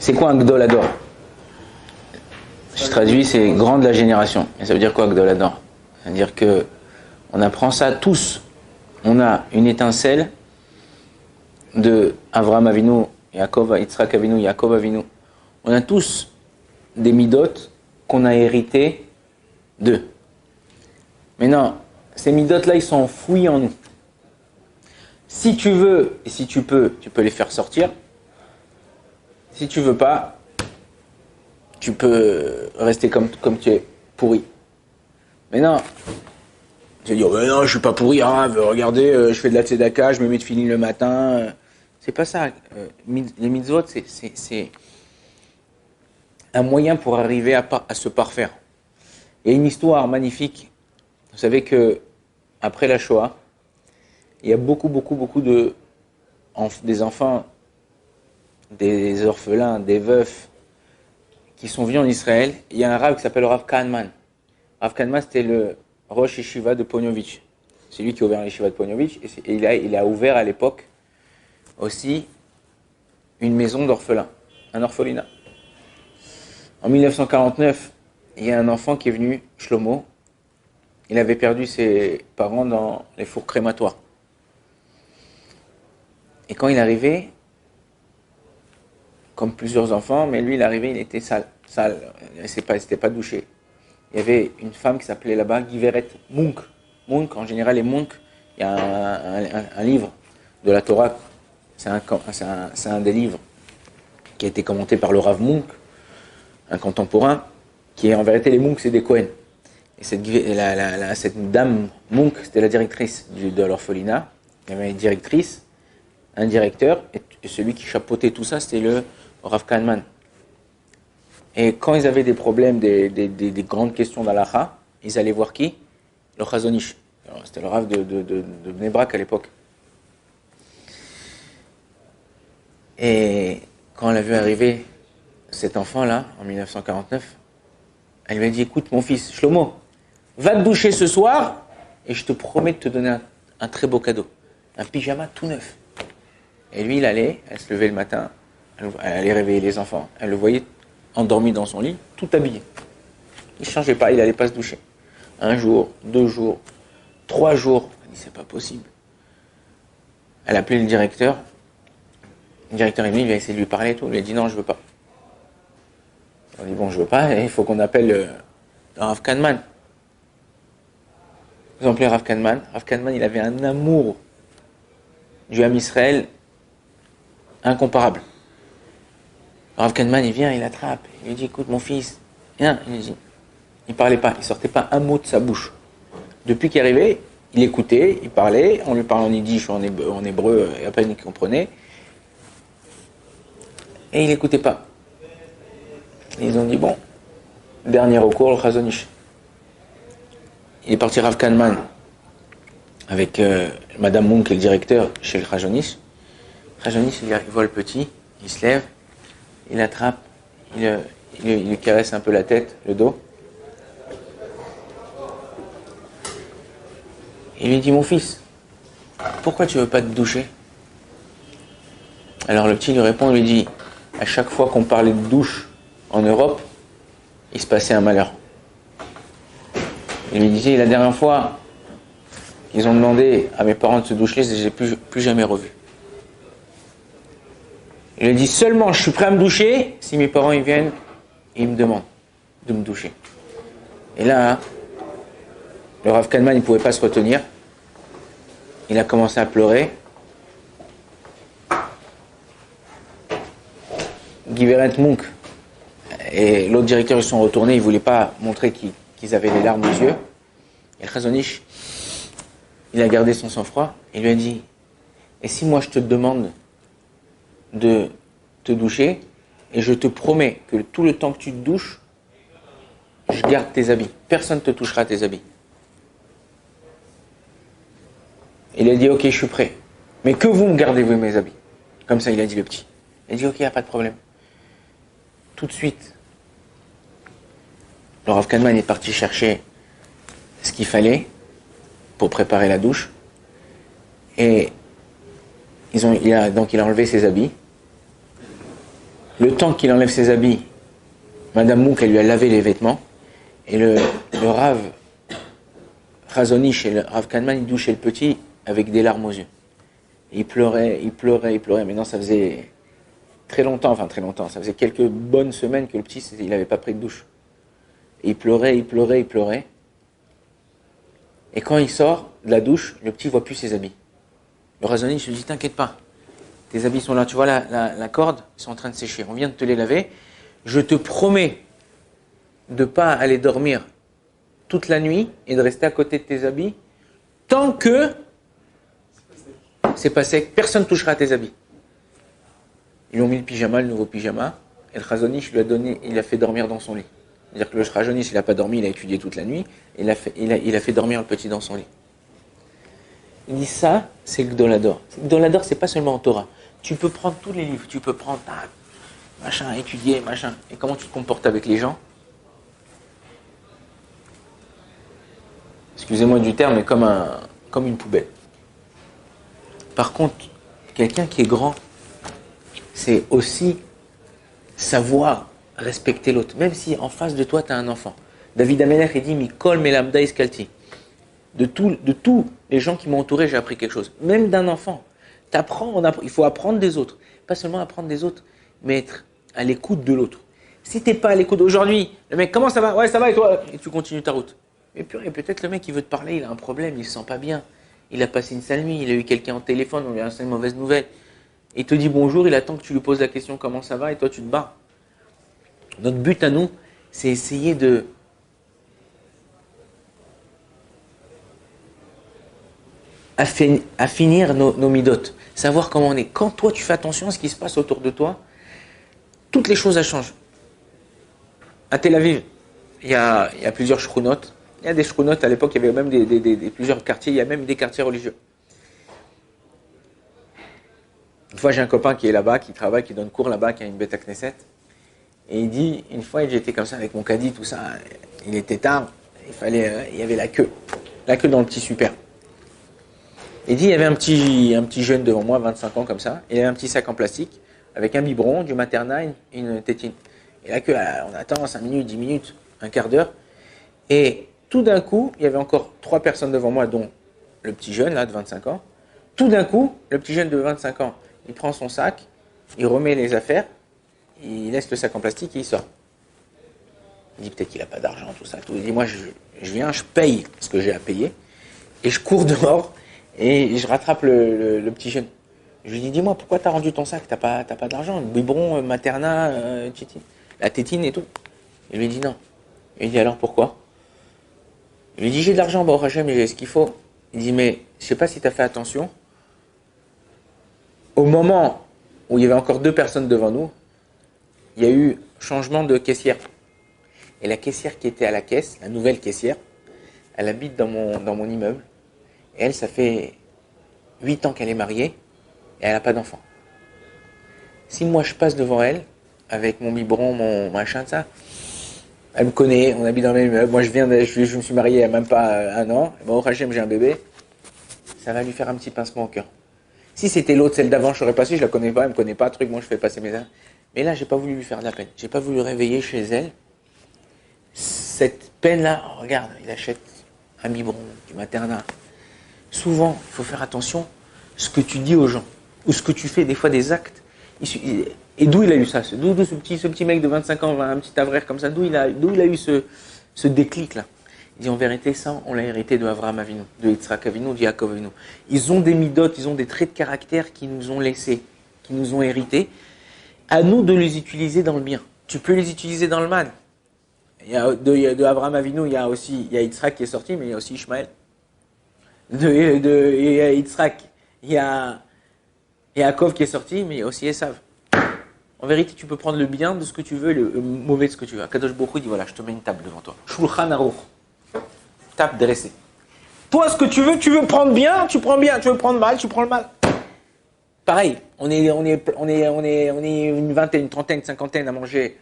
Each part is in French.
C'est quoi un Gdolador? Je traduis, c'est grand de la génération. Et ça veut dire quoi, Gdolador? Ça veut dire que on apprend ça tous. On a une étincelle de Avraham Avinu, Yaakov, Yitzhak Avinu, Yaakov Avinu. On a tous des midotes qu'on a héritées d'eux. Maintenant, ces midotes-là, ils sont enfouis en nous. Si tu veux et si tu peux les faire sortir. Si tu veux pas, tu peux rester comme tu es, pourri. Mais non, tu vas dire, mais non, je suis pas pourri, regardez, je fais de la tzedaka, je me mets de filine le matin. C'est pas ça. Les mitzvot, c'est un moyen pour arriver à se parfaire. Il y a une histoire magnifique. Vous savez que après la Shoah, il y a beaucoup des enfants, des orphelins, des veufs qui sont venus en Israël. Il y a un rav qui s'appelle le Rav Kahneman. Rav Kahneman, c'était le Rosh Yeshiva de Ponyovitch. C'est lui qui a ouvert l'Yeshiva de Ponyovitch. Et il a ouvert à l'époque aussi une maison d'orphelins, un orphelinat. En 1949, il y a un enfant qui est venu, Shlomo. Il avait perdu ses parents dans les fours crématoires. Et quand il arrivait, comme plusieurs enfants, mais lui, il arrivait, il était sale. Il ne s'était pas douché. Il y avait une femme qui s'appelait là-bas Giveret Munk. Munk, en général, les Munk, il y a un livre de la Torah, c'est un des livres qui a été commenté par le Rav Munk, un contemporain, qui est en vérité, les Munk, c'est des Kohen. Et cette dame Munk, c'était la directrice de l'orphelinat. Il y avait une directrice, un directeur, et celui qui chapeautait tout ça, c'était le Rav Kahneman. Et quand ils avaient des problèmes, des grandes questions d'Alaha, ils allaient voir qui? Le Chazon Ish. C'était le Rav de Bnei Brak à l'époque. Et quand elle a vu arriver cet enfant-là, en 1949, elle lui a dit, écoute mon fils, Shlomo, va te doucher ce soir, et je te promets de te donner un très beau cadeau. Un pyjama tout neuf. Et lui, elle se levait le matin, elle allait réveiller les enfants. Elle le voyait endormi dans son lit, tout habillé. Il ne changeait pas, il n'allait pas se doucher. 1 jour, 2 jours, 3 jours. Elle dit, c'est pas possible. Elle a appelé le directeur. Le directeur est venu, il a essayé de lui parler et tout. Il lui a dit, non, je veux pas. On dit, bon, je veux pas, il faut qu'on appelle le Rav Kahneman. Ils ont appelé Rav Kahneman. Rav Kahneman, il avait un amour du Ham Israël incomparable. Rav Kahneman, il vient, il l'attrape. Il lui dit, écoute, mon fils, viens. Il lui dit, il parlait pas, il sortait pas un mot de sa bouche. Depuis qu'il arrivait, il écoutait, il parlait, on lui parlait en yiddish ou en hébreu, et à peine il comprenait. Et il n'écoutait pas. Et ils ont dit, bon, dernier recours, le Chazon Ish. Il est parti Rav Kahneman avec Madame Munk, le directeur, chez le Chazon Ish. Chazon Ish, il voit le petit, il se lève, il l'attrape, il lui caresse un peu la tête, le dos. Il lui dit, mon fils, pourquoi tu ne veux pas te doucher? Alors le petit lui répond, il lui dit, à chaque fois qu'on parlait de douche en Europe, il se passait un malheur. Il lui disait, la dernière fois, ils ont demandé à mes parents de se doucher, je ne les ai plus jamais revus. Il lui dit, seulement je suis prêt à me doucher si mes parents ils viennent et ils me demandent de me doucher. Et là, le Rav Kahneman, il ne pouvait pas se retenir. Il a commencé à pleurer. Giveret Munk et l'autre directeur, ils sont retournés, ils ne voulaient pas montrer qu'ils avaient les larmes aux yeux. Et le Chazon Ish, il a gardé son sang-froid et lui a dit, et si moi je te demande de te doucher, et je te promets que tout le temps que tu te douches, je garde tes habits. Personne ne te touchera à tes habits. Il a dit, ok, je suis prêt. Mais que vous me gardez-vous mes habits? Comme ça, il a dit le petit. Il a dit, ok, il n'y a pas de problème. Tout de suite, le Rav Kahneman est parti chercher ce qu'il fallait pour préparer la douche. Et il a enlevé ses habits. Le temps qu'il enlève ses habits, Madame Mouk, elle lui a lavé les vêtements. Et le Rav Razonish et le Rav Kahneman, ils douchaient le petit avec des larmes aux yeux. Et il pleurait, il pleurait, il pleurait. Maintenant, ça faisait très longtemps, ça faisait quelques bonnes semaines que le petit, il n'avait pas pris de douche. Et il pleurait, il pleurait, il pleurait. Et quand il sort de la douche, le petit ne voit plus ses habits. Le Razonish lui dit, t'inquiète pas, tes habits sont là, tu vois la corde, ils sont en train de sécher. On vient de te les laver. Je te promets de ne pas aller dormir toute la nuit et de rester à côté de tes habits tant que c'est pas sec, personne ne touchera à tes habits. Ils lui ont mis le pyjama, le nouveau pyjama, et le Razonish lui a donné, il a fait dormir dans son lit. C'est-à-dire que le Razonish, il n'a pas dormi, il a étudié toute la nuit, et il a fait dormir le petit dans son lit. Il dit ça, c'est le Gdolador. Le Gdolador, c'est pas seulement en Torah. Tu peux prendre tous les livres, tu peux prendre machin, étudier, machin. Et comment tu te comportes avec les gens? Excusez-moi du terme, mais comme une poubelle. Par contre, quelqu'un qui est grand, c'est aussi savoir respecter l'autre. Même si en face de toi, tu as un enfant. David Amelech, il dit, Mikol melamda iskalti. De tous les gens qui m'ont entouré, j'ai appris quelque chose. Même d'un enfant. Il faut apprendre des autres. Pas seulement apprendre des autres, mais être à l'écoute de l'autre. Si tu n'es pas à l'écoute aujourd'hui, le mec, comment ça va? Ouais, ça va et toi? Et tu continues ta route. Mais purée, peut-être le mec, il veut te parler, il a un problème, il se sent pas bien. Il a passé une sale nuit, il a eu quelqu'un au téléphone, on lui a lancé une mauvaise nouvelle. Il te dit bonjour, il attend que tu lui poses la question comment ça va et toi tu te barres. Notre but à nous, c'est essayer de affinir nos midotes, savoir comment on est. Quand toi tu fais attention à ce qui se passe autour de toi, toutes les choses elles changent. À Tel Aviv, il y a plusieurs shkounotes. Il y a des shkounotes, à l'époque il y avait même plusieurs quartiers, il y a même des quartiers religieux. Une fois j'ai un copain qui est là-bas, qui travaille, qui donne cours là-bas, qui a une bête à Knesset. Et il dit, une fois j'étais comme ça avec mon caddie, tout ça, il était tard, il y avait la queue dans le petit super. Il dit, il y avait un petit jeune devant moi, 25 ans comme ça, et il avait un petit sac en plastique, avec un biberon, du Materna, une tétine. Et la queue, on attend 5 minutes, 10 minutes, un quart d'heure, et tout d'un coup, il y avait encore 3 personnes devant moi, dont le petit jeune, là, de 25 ans. Tout d'un coup, le petit jeune de 25 ans, il prend son sac, il remet les affaires, il laisse le sac en plastique et il sort. Il dit peut-être qu'il n'a pas d'argent, tout ça. Tout. Il dit moi je viens, je paye ce que j'ai à payer et je cours dehors et je rattrape le petit jeune. Je lui dis dis-moi pourquoi t'as rendu ton sac, t'as pas d'argent, le biberon, Materna, la tétine et tout. Il lui dit non. Il dit alors pourquoi? Il lui dit j'ai de l'argent, au Hachem, j'ai ce qu'il faut. Il dit mais je sais pas si t'as fait attention. Au moment où il y avait encore 2 personnes devant nous, il y a eu changement de caissière. Et la caissière qui était à la caisse, la nouvelle caissière, elle habite dans mon immeuble. Et elle, ça fait 8 ans qu'elle est mariée et elle n'a pas d'enfant. Si moi je passe devant elle, avec mon biberon, mon machin, ça, elle me connaît, on habite dans le même immeuble. Moi je me suis marié il n'y a même pas 1 an. Au Hachem, j'ai un bébé. Ça va lui faire un petit pincement au cœur. Si c'était l'autre, celle d'avant, je serais passé, je la connais pas, elle me connaît pas, truc, moi je fais passer mes heures. Mais là, j'ai pas voulu lui faire de la peine. J'ai pas voulu réveiller chez elle cette peine-là. Oh, regarde, il achète un biberon, du Materna. Souvent, il faut faire attention ce que tu dis aux gens ou ce que tu fais, des fois des actes. Et d'où il a eu ça? D'où ce petit mec de 25 ans, un petit avraire comme ça, d'où il a eu ce déclic-là? Il dit en vérité, ça, on l'a hérité de Avraham Avinu, de Yitzhak Avinu, de Yaakov Avinu. Ils ont des midotes, ils ont des traits de caractère qui nous ont laissés, qui nous ont hérités. À nous de les utiliser dans le bien. Tu peux les utiliser dans le mal. De Avraham Avinu, il y a Yitzhak qui est sorti, mais il y a aussi Ishmaël. De Yitzhak, il y a Yaakov qui est sorti, mais il y a aussi Esav. En vérité, tu peux prendre le bien de ce que tu veux et le mauvais de ce que tu veux. Kadosh Baruch Hu dit voilà, je te mets une table devant toi. Shulchan Aruch. Table dressée. Toi, ce que tu veux prendre bien, tu prends bien. Tu veux prendre mal, tu prends le mal. Pareil, on est une vingtaine, une trentaine, une cinquantaine à manger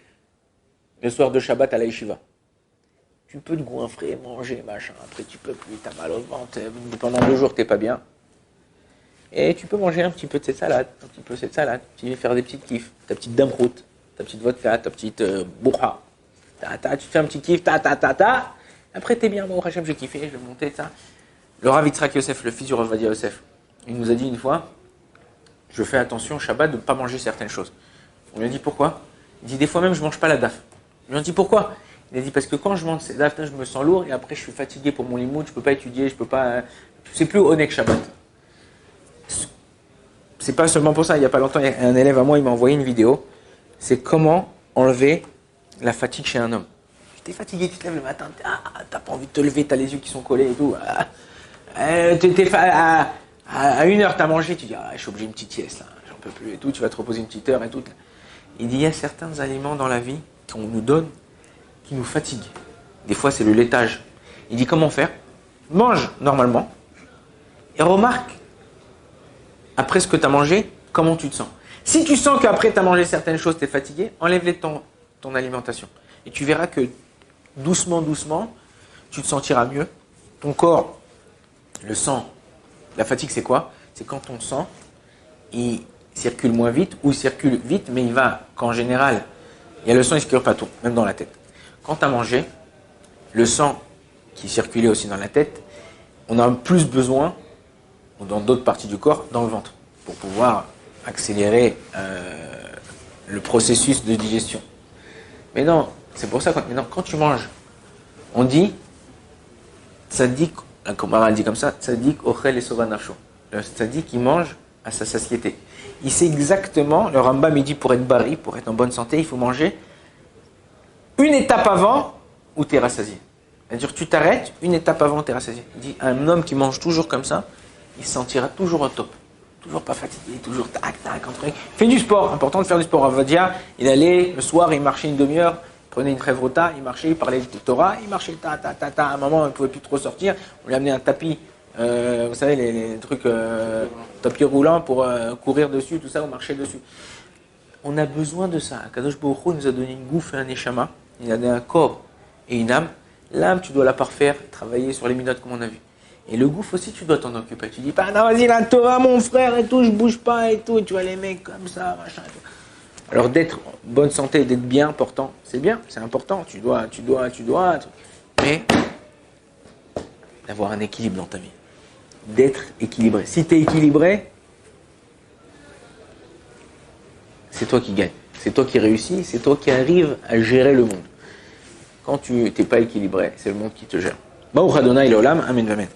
le soir de Shabbat à la yeshiva. Tu peux te goinfrer, manger, machin. Après, tu peux plus, t'as mal au ventre. Pendant 2 jours, t'es pas bien. Et tu peux manger un petit peu de cette salade, tu vas faire des petites kiffs, ta petite damroute. ta petite vodka, ta petite bourra. Tu te fais un petit kiff, Après, t'es bien, bon, Hachem, j'ai kiffé, je vais monter, ça. Le Rav Yitzhak Yosef, le fils du Rav Vadia Yosef, il nous a dit une fois, je fais attention au Shabbat de ne pas manger certaines choses. On lui a dit pourquoi? Il dit des fois même je ne mange pas la daf. Je lui ai dit pourquoi? Il a dit parce que quand je mange cette daf, je me sens lourd et après je suis fatigué pour mon limoud, je ne peux pas étudier, je peux pas. C'est plus honnête que Shabbat. C'est pas seulement pour ça, il n'y a pas longtemps, il y a un élève à moi, il m'a envoyé une vidéo. C'est comment enlever la fatigue chez un homme. Tu es fatigué, tu te lèves le matin, t'as pas envie de te lever, t'as les yeux qui sont collés et tout. À 1h, t'as mangé, tu dis je suis obligé d'une petite sieste, là, j'en peux plus et tout, tu vas te reposer une petite heure et tout. Il dit il y a certains aliments dans la vie qu'on nous donne qui nous fatiguent. Des fois, c'est le laitage. Il dit comment faire? Mange normalement et remarque après ce que tu as mangé, comment tu te sens. Si tu sens qu'après tu as mangé certaines choses, tu es fatigué, enlève-les de ton alimentation. Et tu verras que doucement, tu te sentiras mieux. Ton corps, le sang, la fatigue c'est quoi? C'est quand ton sang, il circule moins vite ou il circule vite, mais il va, qu'en général, il y a le sang, il ne circule pas tout, même dans la tête. Quand tu as mangé, le sang qui circulait aussi dans la tête, on a plus besoin, ou dans d'autres parties du corps, dans le ventre, pour pouvoir accélérer le processus de digestion. Mais non, c'est pour ça que quand tu manges, on dit, tzaddik, la Gemara dit comme ça, tzaddik ochel et sova nafsho. Le tzaddik, il mange à sa satiété. Il sait exactement, le Rambam il dit pour être bari, pour être en bonne santé, il faut manger une étape avant où tu es rassasié. C'est-à-dire tu t'arrêtes, une étape avant où tu es rassasié. Il dit, un homme qui mange toujours comme ça, il se sentira toujours au top. Toujours pas fatigué, toujours tac, entre eux. Fait du sport, important de faire du sport. Avadia, il allait le soir, il marchait une demi-heure, prenait une trêve rota, il marchait, il parlait de Torah, il marchait à un moment, il ne pouvait plus trop sortir. On lui a amené un tapis, vous savez, les trucs, tapis roulants pour courir dessus, tout ça, on marchait dessus. On a besoin de ça. Kadosh Baruch Hu nous a donné une gouffe et un neshama, il a donné un corps et une âme. L'âme, tu dois la parfaire, travailler sur les minotes comme on a vu. Et le gouffre aussi, tu dois t'en occuper. Tu dis pas, non, vas-y, la Torah, mon frère, et tout, je bouge pas, et tout, et tu vois les mecs comme ça, machin, et tout. Alors, d'être en bonne santé, d'être bien important, c'est bien, c'est important, tu dois, mais d'avoir un équilibre dans ta vie. D'être équilibré. Si tu es équilibré, c'est toi qui gagne. C'est toi qui réussis, c'est toi qui arrives à gérer le monde. Quand tu n'es pas équilibré, c'est le monde qui te gère. Baruch Adonai Leolam, Amen, Amen.